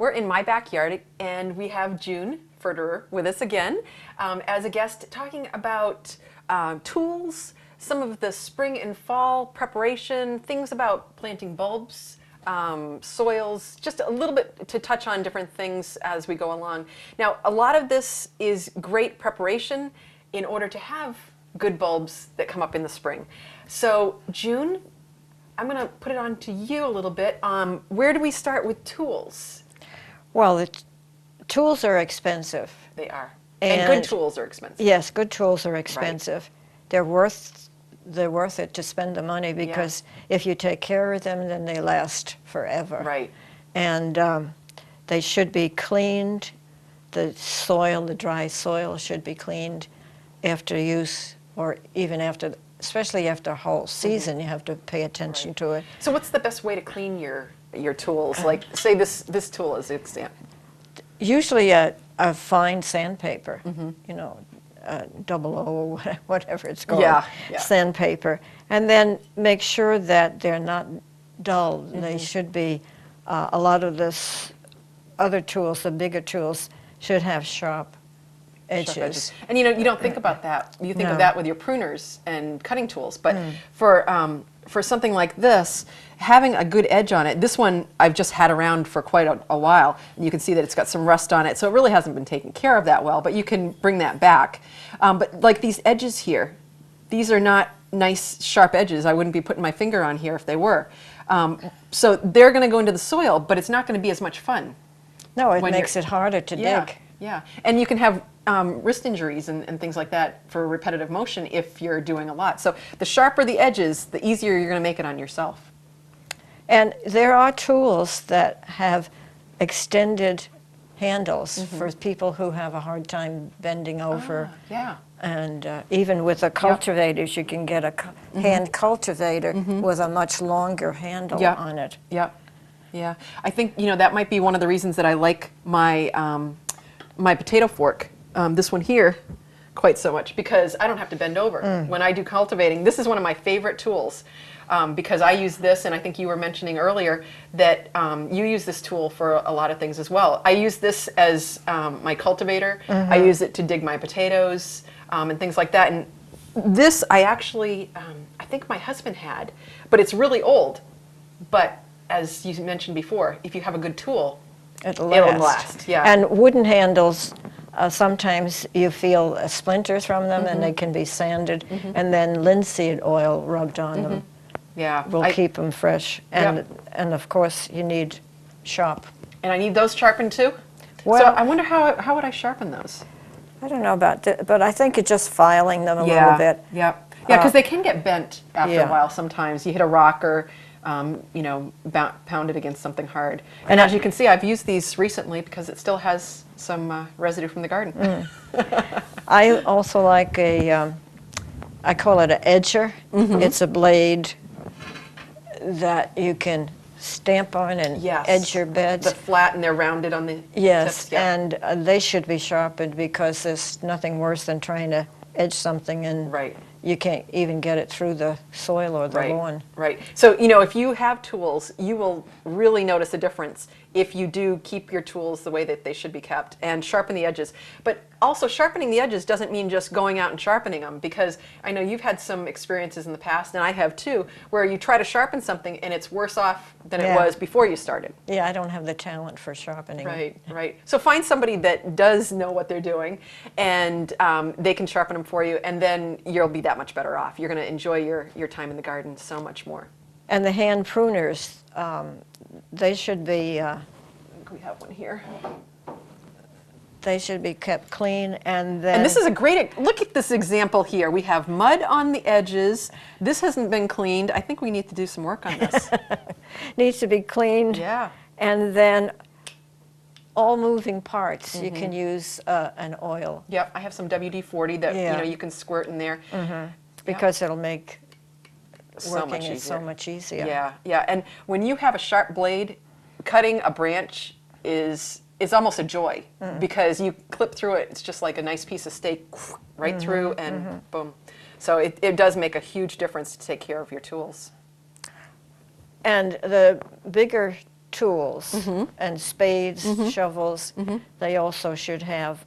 We're in my backyard, and we have June Ferderer with us again as a guest, talking about tools, some of the spring and fall preparation, things about planting bulbs, soils, just a little bit to touch on different things as we go along. Now, a lot of this is great preparation in order to have good bulbs that come up in the spring. So, June, I'm going to put it on to you a little bit. Where do we start with tools? Well, the tools are expensive. They are. And good tools are expensive. Yes, good tools are expensive. Right. They're worth it to spend the money because if you take care of them, then they last forever. Right. And they should be cleaned. The soil, the dry soil, should be cleaned after use, or even after, especially after a whole season. You have to pay attention to it. So, what's the best way to clean your tools? Like, say this tool is an example. Usually a fine sandpaper, you know, 00 or whatever it's called, sandpaper. And then make sure that they're not dull. They should be, a lot of this other tools, the bigger tools, should have sharp edges. And you know, you don't think about that. You think of that with your pruners and cutting tools. But for something like this, having a good edge on it, this one I've just had around for quite a while, and you can see that it's got some rust on it, so it really hasn't been taken care of that well, but you can bring that back. But like these edges here, these are not nice sharp edges. I wouldn't be putting my finger on here if they were. So they're going to go into the soil, but it's not going to be as much fun. No, it makes it harder to dig. Yeah, and you can have wrist injuries and things like that for repetitive motion if you're doing a lot. So the sharper the edges, the easier you're going to make it on yourself. And there are tools that have extended handles for people who have a hard time bending over. And even with the cultivators, you can get a hand cultivator with a much longer handle on it. Yeah, I think, you know, that might be one of the reasons that I like my my potato fork, this one here, quite so much, because I don't have to bend over. When I do cultivating, this is one of my favorite tools, because I use this, and I think you were mentioning earlier that you use this tool for a lot of things as well. I use this as my cultivator. I use it to dig my potatoes and things like that. And this I actually, I think my husband had, but it's really old. But as you mentioned before, if you have a good tool, it'll last. And wooden handles, sometimes you feel splinters from them, and they can be sanded, and then linseed oil rubbed on them will keep them fresh. And of course, you need sharp. And I need those sharpened too? Well, so I wonder how would I sharpen those? I don't know about that, but I think it's just filing them a little bit. Yeah, because they can get bent after a while sometimes. You hit a rock or you know, pound it against something hard. And as you can see, I've used these recently because it still has some residue from the garden. I also like I call it an edger. It's a blade that you can stamp on and edge your beds. The flat and they're rounded on the tips. And they should be sharpened because there's nothing worse than trying to edge something and you can't even get it through the soil or the lawn. So, you know, if you have tools, you will really notice a difference if you do keep your tools the way that they should be kept and sharpen the edges. But also, sharpening the edges doesn't mean just going out and sharpening them, because I know you've had some experiences in the past, and I have too, where you try to sharpen something and it's worse off than it was before you started. Yeah, I don't have the talent for sharpening. Right. So find somebody that does know what they're doing, and they can sharpen them for you, and then you'll be that much better off. You're going to enjoy your time in the garden so much more. And the hand pruners, they should be... we have one here. They should be kept clean, and then... And this is a great... Look at this example here. We have mud on the edges. This hasn't been cleaned. I think we need to do some work on this. Needs to be cleaned. And then all moving parts, you can use an oil. I have some WD-40 that you know you can squirt in there. Because it'll make working it so much easier. And when you have a sharp blade, cutting a branch is almost a joy, because you clip through it. It's just like a nice piece of steak right through, and boom. So it does make a huge difference to take care of your tools. And the bigger tools and spades, shovels, they also should have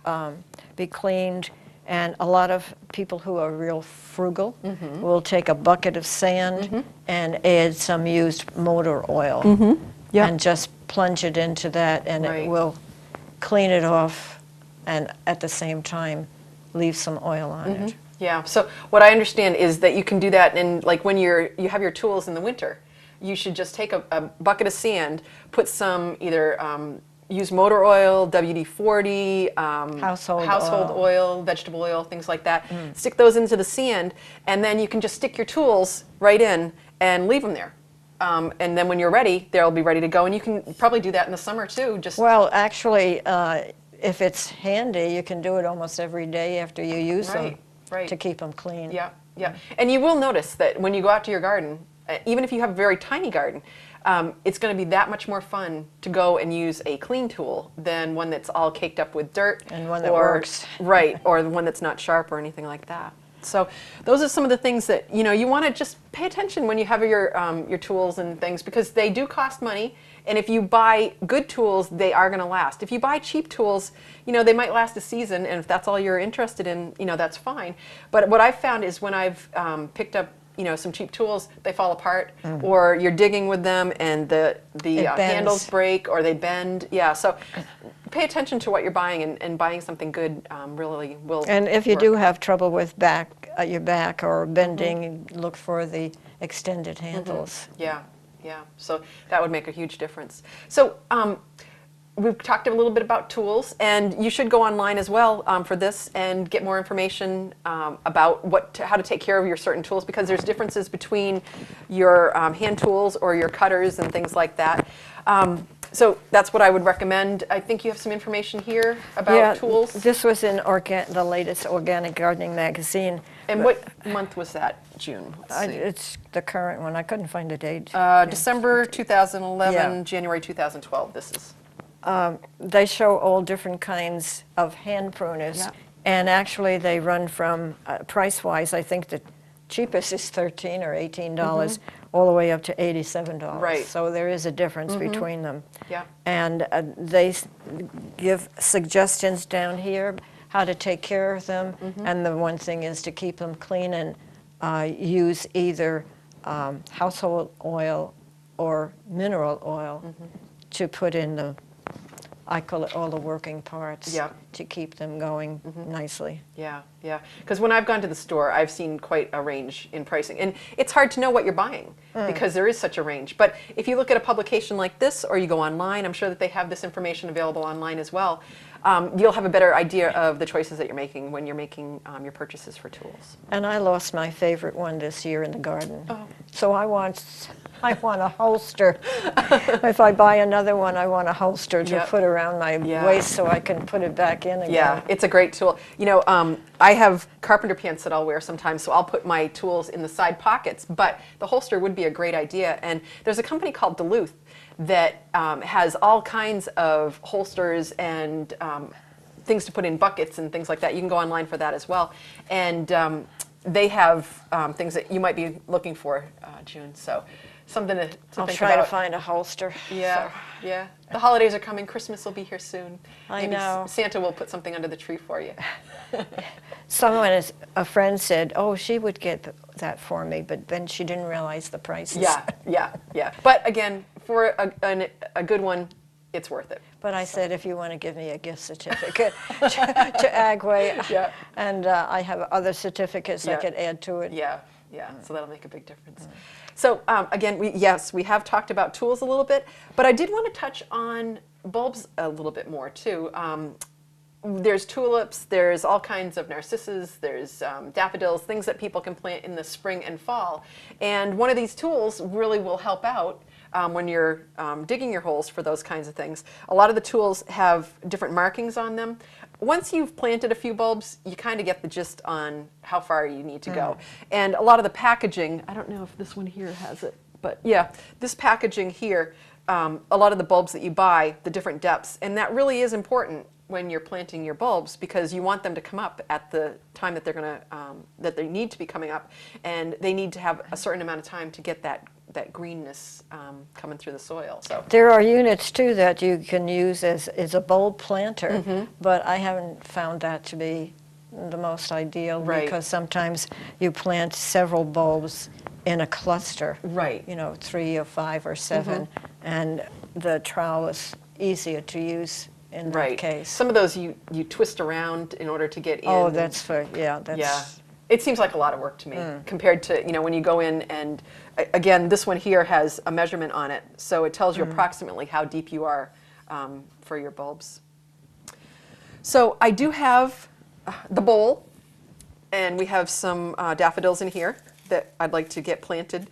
be cleaned. And a lot of people who are real frugal will take a bucket of sand and add some used motor oil and just plunge it into that, and it will clean it off and at the same time leave some oil on it. Yeah, so what I understand is that you can do that, and like when you have your tools in the winter, you should just take a bucket of sand, put some either used motor oil, WD-40, household oil, vegetable oil, things like that. Stick those into the sand, and then you can just stick your tools right in and leave them there. And then when you're ready, they'll be ready to go. And you can probably do that in the summer too. Well, actually, if it's handy, you can do it almost every day after you use them to keep them clean. Yeah, yeah. And you will notice that when you go out to your garden, even if you have a very tiny garden, it's going to be that much more fun to go and use a clean tool than one that's all caked up with dirt. And one that works. Right, or the one that's not sharp or anything like that. So those are some of the things that you want to just pay attention when you have your tools and things, because they do cost money. And if you buy good tools, they are going to last. If you buy cheap tools, they might last a season, and if that's all you're interested in, that's fine. But what I've found is when I've picked up some cheap tools, they fall apart, or you're digging with them and the handles break or they bend. Yeah, so pay attention to what you're buying, and buying something good really will. And if you do have trouble with your back or bending, look for the extended handles. Yeah, yeah. So that would make a huge difference. So we've talked a little bit about tools, and you should go online as well for this and get more information about how to take care of your certain tools, because there's differences between your hand tools or your cutters and things like that. So that's what I would recommend. I think you have some information here about tools. This was in the latest Organic Gardening magazine. And what month was that? June? It's the current one. I couldn't find the date. December 2011, January 2012. This is. They show all different kinds of hand pruners, and actually they run from, price-wise, I think the cheapest is $13 or $18, all the way up to $87. Right. So there is a difference between them. Yeah. And they give suggestions down here how to take care of them, and the one thing is to keep them clean and use either household oil or mineral oil to put in the, I call it all the working parts, to keep them going nicely. Yeah, yeah. Because when I've gone to the store, I've seen quite a range in pricing. And it's hard to know what you're buying because there is such a range. But if you look at a publication like this, or you go online, I'm sure that they have this information available online as well. You'll have a better idea of the choices that you're making when you're making your purchases for tools. And I lost my favorite one this year in the garden. So I want a holster. If I buy another one, I want a holster to put around my waist so I can put it back in again. Yeah, it's a great tool. I have carpenter pants that I'll wear sometimes, so I'll put my tools in the side pockets, but the holster would be a great idea. And there's a company called Duluth that has all kinds of holsters and things to put in buckets and things like that. You can go online for that as well. And they have things that you might be looking for, June. So something to think about. I'll try to find a holster. Yeah, yeah. The holidays are coming. Christmas will be here soon. I know. Santa will put something under the tree for you. A friend said, oh, she would get that for me, but then she didn't realize the prices. Yeah, yeah, yeah. But again, for a good one, it's worth it. But I said, if you want to give me a gift certificate to Agway, and I have other certificates I could add to it. Yeah, yeah. So that'll make a big difference. So again, we have talked about tools a little bit, but I did want to touch on bulbs a little bit more too. There's tulips, there's all kinds of narcissus, there's daffodils, things that people can plant in the spring and fall. And one of these tools really will help out when you're digging your holes for those kinds of things. A lot of the tools have different markings on them. Once you've planted a few bulbs, you kind of get the gist on how far you need to go. And a lot of the packaging, I don't know if this one here has it, but yeah, this packaging here, a lot of the bulbs that you buy, the different depths, and that really is important when you're planting your bulbs, because you want them to come up at the time that they're going to that they need to be coming up, and they need to have a certain amount of time to get that that greenness coming through the soil. So there are units too that you can use as a bulb planter, but I haven't found that to be the most ideal because sometimes you plant several bulbs in a cluster, you know, 3 or 5 or 7, and the trowel is easier to use in that case. Some of those you twist around in order to get in. Oh, that's for, that's... Yeah. It seems like a lot of work to me compared to, you know, when you go in and, again, this one here has a measurement on it, so it tells you approximately how deep you are for your bulbs. So I do have the bowl, and we have some daffodils in here that I'd like to get planted.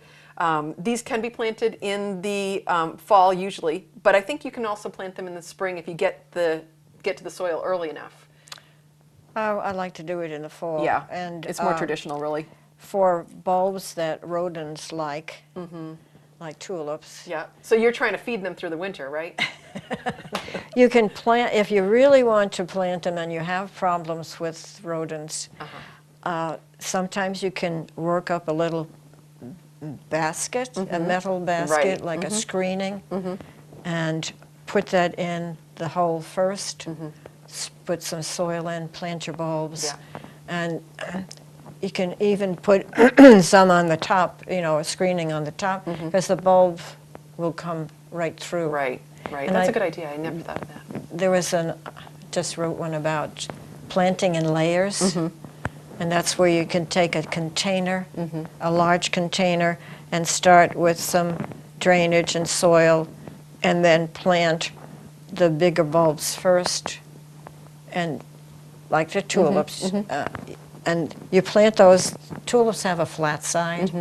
These can be planted in the fall usually, but I think you can also plant them in the spring if you get to the soil early enough. Oh, I like to do it in the fall. Yeah, and it's more traditional, really. For bulbs that rodents like tulips. Yeah, so you're trying to feed them through the winter, right? You can plant, if you really want to plant them and you have problems with rodents, sometimes you can work up a little basket, a metal basket, like a screening, and put that in the hole first. Put some soil in, plant your bulbs, and you can even put some on the top, you know, a screening on the top, because the bulb will come right through. Right. And that's a good idea. I never thought of that. There was just wrote one about planting in layers, and that's where you can take a container, a large container, and start with some drainage and soil, and then plant the bigger bulbs first, and like the tulips, and you plant those. Tulips have a flat side,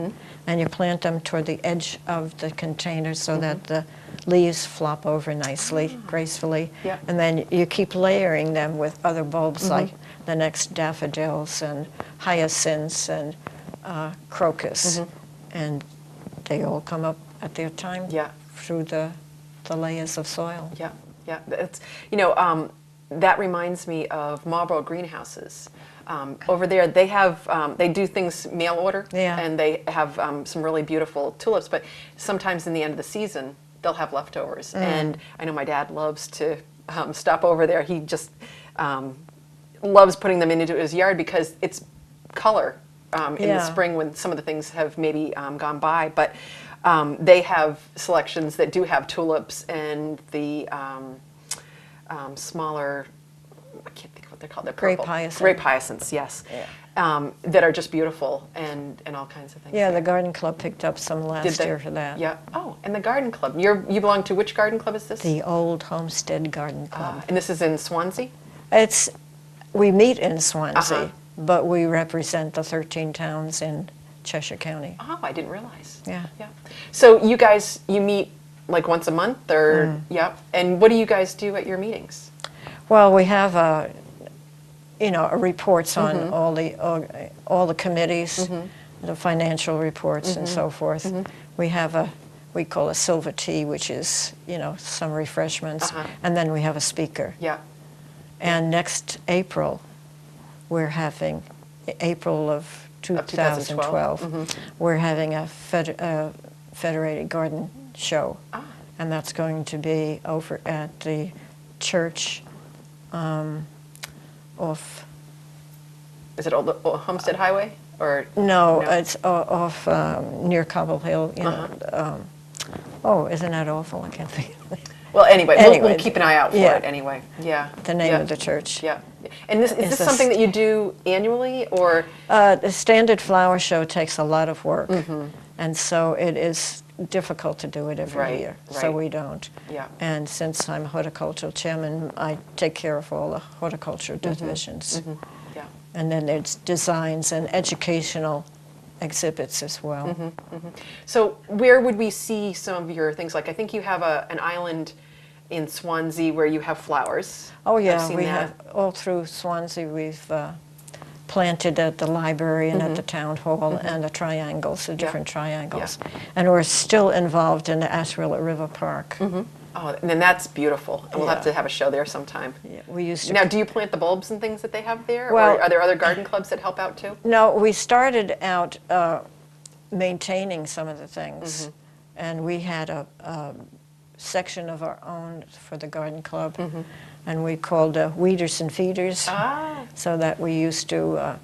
and you plant them toward the edge of the container so that the leaves flop over nicely, gracefully, and then you keep layering them with other bulbs like the next daffodils and hyacinths and crocus, and they all come up at their time through the layers of soil. It's, you know, that reminds me of Marlborough greenhouses. Over there, they have they do things mail order, and they have some really beautiful tulips. But sometimes in the end of the season, they'll have leftovers. And I know my dad loves to stop over there. He just loves putting them into his yard because it's color in the spring when some of the things have maybe gone by. But they have selections that do have tulips and the smaller, I can't think of what they're called. They're purple. Grape hyacinths, yes. That are just beautiful and all kinds of things. Yeah, the garden club picked up some last year for that. Yeah. Oh, and the garden club. You belong to which garden club is this? The Old Homestead Garden Club. And this is in Swansea? We meet in Swansea, but we represent the 13 towns in Cheshire County. Oh, I didn't realize. Yeah. So you meet like once a month, or and what do you guys do at your meetings? Well, we have reports on all the committees, the financial reports and so forth. We have we call a silver tea, which is some refreshments, and then we have a speaker. And next April, we're having April of 2012. We're having a Federated Garden show, and that's going to be over at the church off. Is it Old Homestead Highway or no? It's off near Cobble Hill. Isn't that awful? I can't think of it. Well, anyway, we'll keep an eye out for it anyway. The name of the church. And is this something that you do annually, or? The Standard Flower Show takes a lot of work, and so it is difficult to do it every year. So we don't. And since I'm horticultural chairman, I take care of all the horticulture divisions. And then there's designs and educational exhibits as well. So where would we see some of your things? Like I think you have an island in Swansea where you have flowers. Oh yeah, we have all through Swansea. We've planted at the library and at the town hall and the triangles, the different triangles. And we're still involved in the Ashuela River Park. Oh, and then that's beautiful. And we'll have to have a show there sometime. We used to. Now, do you plant the bulbs and things that they have there? Well, or are there other garden clubs that help out too? No, we started out maintaining some of the things. and we had a section of our own for the garden club, and we called Weeders and Feeders, so that we used to,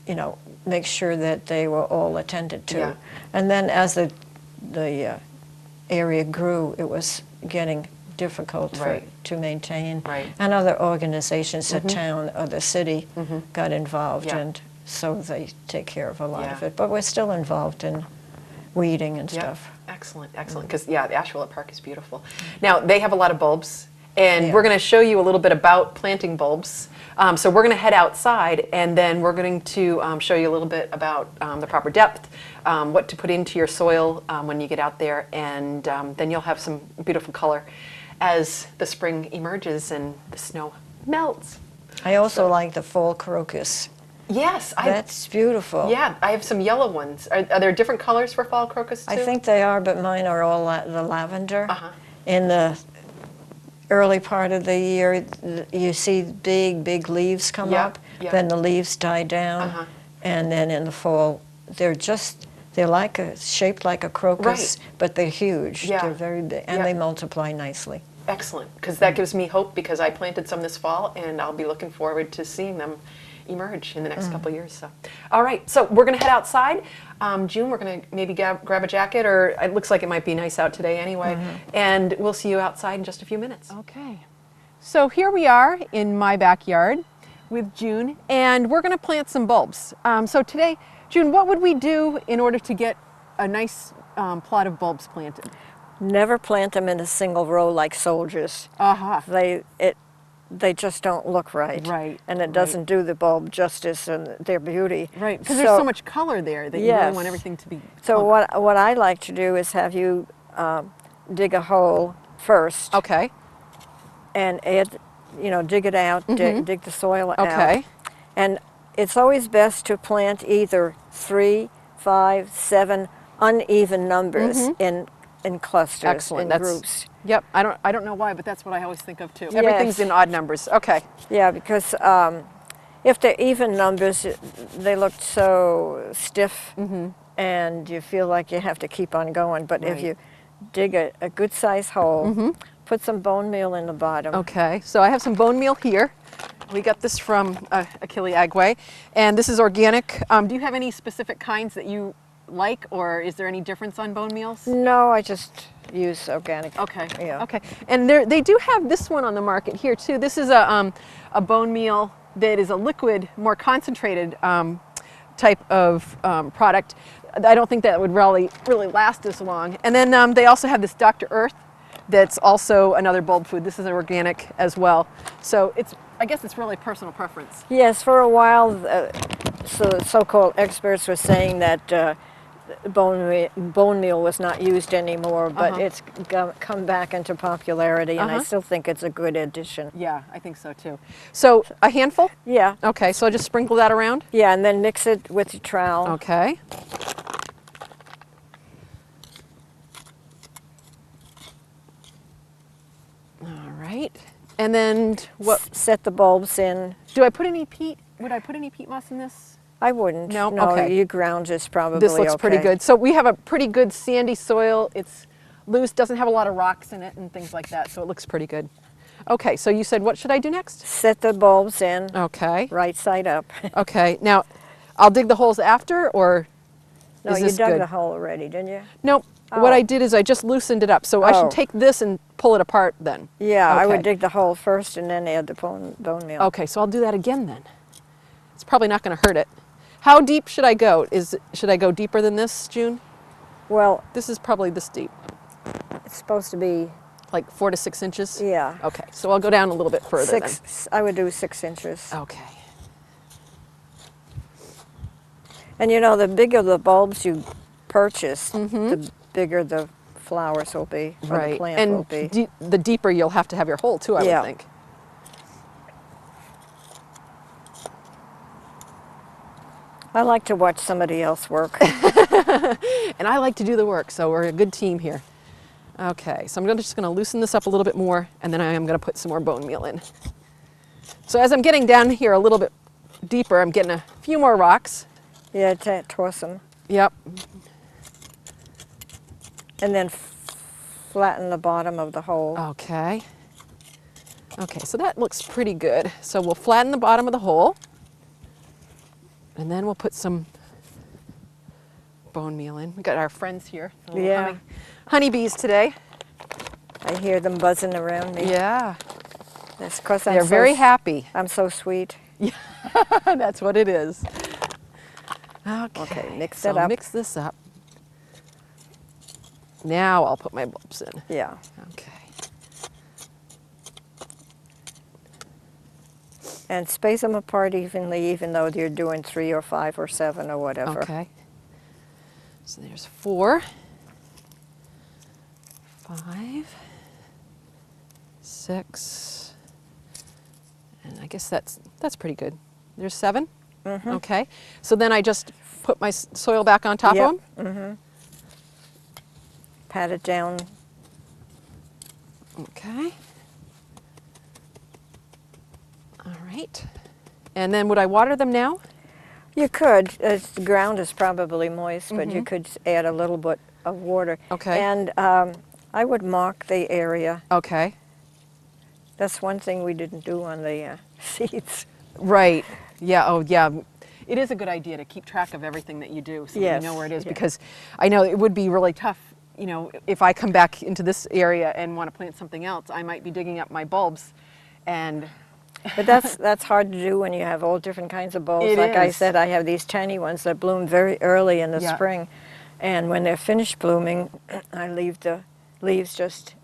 you know, make sure that they were all attended to. Yeah. And then as the area grew, it was getting difficult Right. to maintain. Right. And other organizations, the town or the city, got involved, Yeah. and so they take care of a lot of Yeah. it. But we're still involved in weeding and Yeah. stuff. Excellent, excellent. Because, yeah, the Asheville Park is beautiful. Now, they have a lot of bulbs, and Yeah. we're going to show you a little bit about planting bulbs. So we're going to head outside, and then we're going to show you a little bit about the proper depth, what to put into your soil when you get out there, and then you'll have some beautiful color as the spring emerges and the snow melts. I also like the fall crocus. Yes, That's beautiful. yeah, I have some yellow ones. Are there different colors for fall crocus too? I think they are, but mine are all the lavender. Uh-huh. In the early part of the year, you see big leaves come Yeah, up. yeah. Then the leaves die down, Uh-huh. and then in the fall, they're shaped like a crocus, Right. but they're huge. Yeah. They're very big, and Yeah. they multiply nicely. Excellent, because that gives me hope, because I planted some this fall, and I'll be looking forward to seeing them emerge in the next couple of years. So, all right, so we're going to head outside. June, we're going to maybe grab a jacket, or it looks like it might be nice out today anyway, and we'll see you outside in just a few minutes. Okay, so here we are in my backyard with June, and we're going to plant some bulbs. So today, June, what would we do in order to get a nice plot of bulbs planted? Never plant them in a single row like soldiers. Uh-huh. They just don't look right. Right, And it right. doesn't do the bulb justice and their beauty. Right, because there's so much color there that you really Yes. want everything to be So plump. what I like to do is have you dig a hole first Okay, and add, dig it out, dig the soil out. okay. And it's always best to plant either 3, 5, 7 uneven numbers in clusters, Excellent. in That's groups. Yep. I don't know why, but that's what I always think of too. Everything's Yes. in odd numbers. Okay. Yeah, because if they're even numbers, they look so stiff, and you feel like you have to keep on going. But if Right. you dig a good size hole, put some bone meal in the bottom. Okay. So I have some bone meal here. We got this from Achille Agway, and this is organic. Do you have any specific kinds that you like, or is there any difference on bone meals? No, I just use organic. Okay. Yeah. Okay. And they do have this one on the market here too. This is a bone meal that is a liquid, more concentrated type of product. I don't think that would really last as long. And then they also have this Dr. Earth that's also another bulb food. This is organic as well. So I guess it's really personal preference. Yes, for a while, so-called experts were saying that bone meal was not used anymore, but it's come back into popularity, and I still think it's a good addition. Yeah, I think so too. So a handful? Yeah. Okay, so I just sprinkle that around? Yeah, and then mix it with your trowel. Okay. All right. And then what? Set the bulbs in. Do I put any peat? Would I put any peat moss in this? I wouldn't. No? No, Okay. your ground is probably This looks pretty okay. good. So we have a pretty good sandy soil. It's loose, doesn't have a lot of rocks in it and things like that, so it looks pretty good. Okay, so you said what should I do next? Set the bulbs in, Okay. right side up. Okay. Now, I'll dig the holes after, or No, is you this dug good? the hole already, didn't you? Nope. What Oh. I did is I just loosened it up. So I Oh. should take this and pull it apart then. Yeah, I would Okay. dig the hole first and then add the bone meal. Okay, so I'll do that again then. It's probably not going to hurt it. How deep should I go? Should I go deeper than this, June? Well, This is probably this deep, it's supposed to be, like 4 to 6 inches? yeah, Okay, so I'll go down a little bit further then. I would do 6 inches. Okay. And the bigger the bulbs you purchase, the bigger the flowers will be, or the Right. plant will And be. the deeper you'll have to have your hole too, I Yeah. would think. I like to watch somebody else work. And I like to do the work, so we're a good team here. Okay, so I'm just going to loosen this up a little bit more, and then I am going to put some more bone meal in. So as I'm getting down here a little bit deeper, I'm getting a few more rocks. Yeah, toss them. Yep. And then flatten the bottom of the hole. Okay. Okay, so that looks pretty good. So we'll flatten the bottom of the hole, and then we'll put some bone meal in. We got our friends here, the little Yeah. honeybees today. I hear them buzzing around me. Yeah, That's 'cause they're very happy. I'm so sweet. That's what it is. Okay, mix so it up. mix this up. Now I'll put my bulbs in. Yeah. Okay. And space them apart evenly, even though you're doing 3 or 5 or 7 or whatever. Okay. So there's 4, 5, 6, and I guess that's pretty good. There's 7. Okay. So then I just put my soil back on top of them. Pat it down. Okay. All right. And then would I water them now? You could. The ground is probably moist, but you could add a little bit of water. Okay. And I would mark the area. Okay. That's one thing we didn't do on the seeds. Right. Yeah. Oh, yeah. It is a good idea to keep track of everything that you do so that Yes, you know where it is, yeah. because I know it would be really tough, you know, if I come back into this area and want to plant something else, I might be digging up my bulbs and But that's hard to do when you have all different kinds of bulbs. It Like I is. said, I have these tiny ones that bloom very early in the Yeah. spring. And when they're finished blooming, I leave the leaves just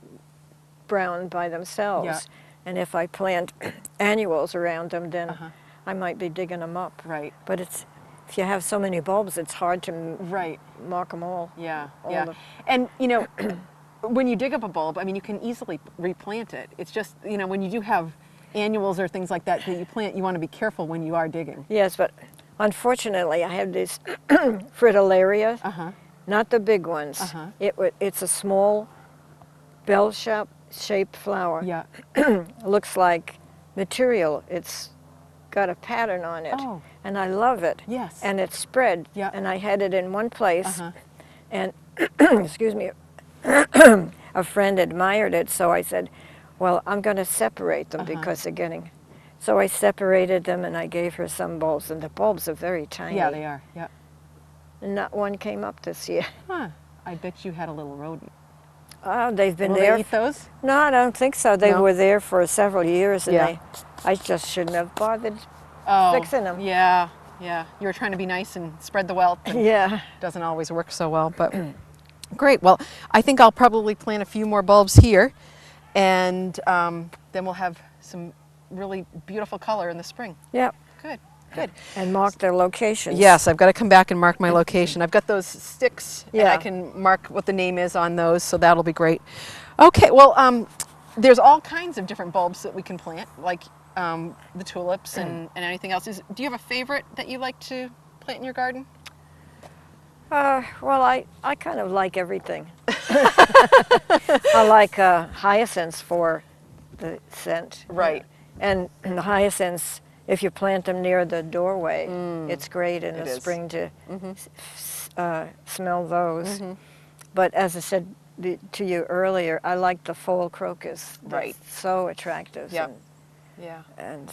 brown by themselves. Yeah. And if I plant annuals around them, then Uh-huh. I might be digging them up. right. But if you have so many bulbs, it's hard to Right. mark them all. Yeah. All Yeah. the- And you know, when you dig up a bulb, I mean, you can easily replant it. It's just, you know, when you do have annuals or things like that that you plant, you want to be careful when you are digging. Yes, but unfortunately, I have these fritillaria, Uh-huh. not the big ones. Uh-huh. It's a small bell-shaped flower. Yeah. Looks like material. It's got a pattern on it, Oh. and I love it. Yes. And it's spread. Yeah. And I had it in one place, Uh-huh. and excuse me, a friend admired it, so I said, well, I'm going to separate them because they're getting. So I separated them, and I gave her some bulbs, and the bulbs are very tiny. Yeah, they are. Yeah. And not one came up this year. Huh. I bet you had a little rodent. Oh, they've been Will there. they eat those? No, I don't think so. They No? were there for several years, and Yeah. I just shouldn't have bothered Oh, fixing them. Yeah. Yeah. You were trying to be nice and spread the wealth. And Yeah. doesn't always work so well, but great. Well, I think I'll probably plant a few more bulbs here, and then we'll have some really beautiful color in the spring. Yep. Good, good. And mark their locations. Yes, I've got to come back and mark my location. I've got those sticks, and I Yeah. can mark what the name is on those, so that'll be great. Okay, well, there's all kinds of different bulbs that we can plant, like the tulips and anything else. Do you have a favorite that you like to plant in your garden? Well, I kind of like everything. I like hyacinths for the scent. Right. And the hyacinths, if you plant them near the doorway, it's great in It the is. spring to smell those. But as I said to you earlier, I like the fall crocus. They're Right. so attractive. Yep. Yeah. And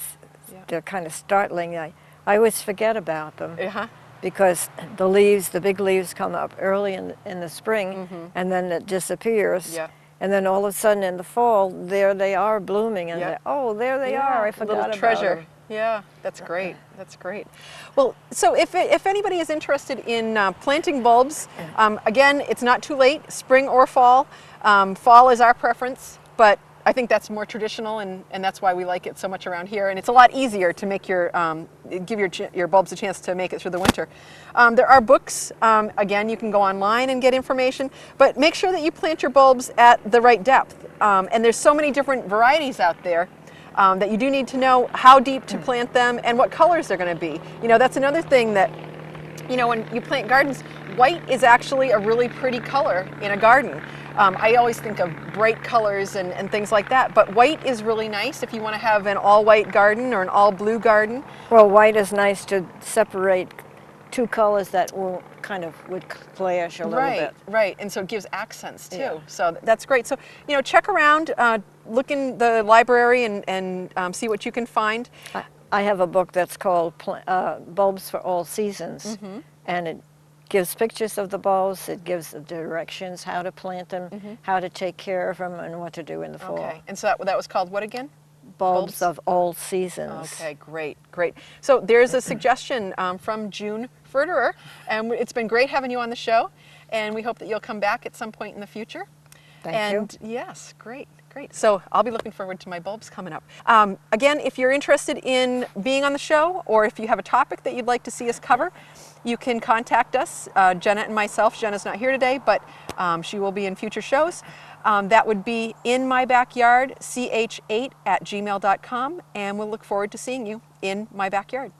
Yeah. they're kind of startling. I always forget about them. Uh-huh. Because the leaves, the big leaves come up early in the spring, and then it disappears. Yeah. And then all of a sudden in the fall, there they are blooming, and Yeah. oh, there they are. I forgot little about treasure. them. Yeah, that's great. That's great. Well, so if anybody is interested in planting bulbs, again, it's not too late, spring or fall. Fall is our preference, but I think that's more traditional, and that's why we like it so much around here. And it's a lot easier to make give your bulbs a chance to make it through the winter. There are books. Again, you can go online and get information, but make sure that you plant your bulbs at the right depth. And there's so many different varieties out there that you do need to know how deep to plant them and what colors they're going to be. You know, that's another thing that, you know, when you plant gardens, white is actually a really pretty color in a garden. I always think of bright colors and things like that, but white is really nice if you want to have an all-white garden or an all-blue garden. Well, white is nice to separate two colors that will kind of would clash a little Right, bit. right. And so it gives accents too. Yeah. So that's great. So, check around, look in the library and see what you can find. I have a book that's called Bulbs for All Seasons, and it gives pictures of the bulbs, it gives the directions, how to plant them, how to take care of them, and what to do in the fall. Okay. And so that was called what again? Bulbs of All Seasons. Okay, great, great. So there's a suggestion from June Ferderer, and it's been great having you on the show, and we hope that you'll come back at some point in the future. Thank you. And yes, great, great. So I'll be looking forward to my bulbs coming up. Again, if you're interested in being on the show, or if you have a topic that you'd like to see us cover, you can contact us, Jenna and myself. Jenna's not here today, but she will be in future shows. That would be inmybackyardch8@gmail.com, and we'll look forward to seeing you in my backyard.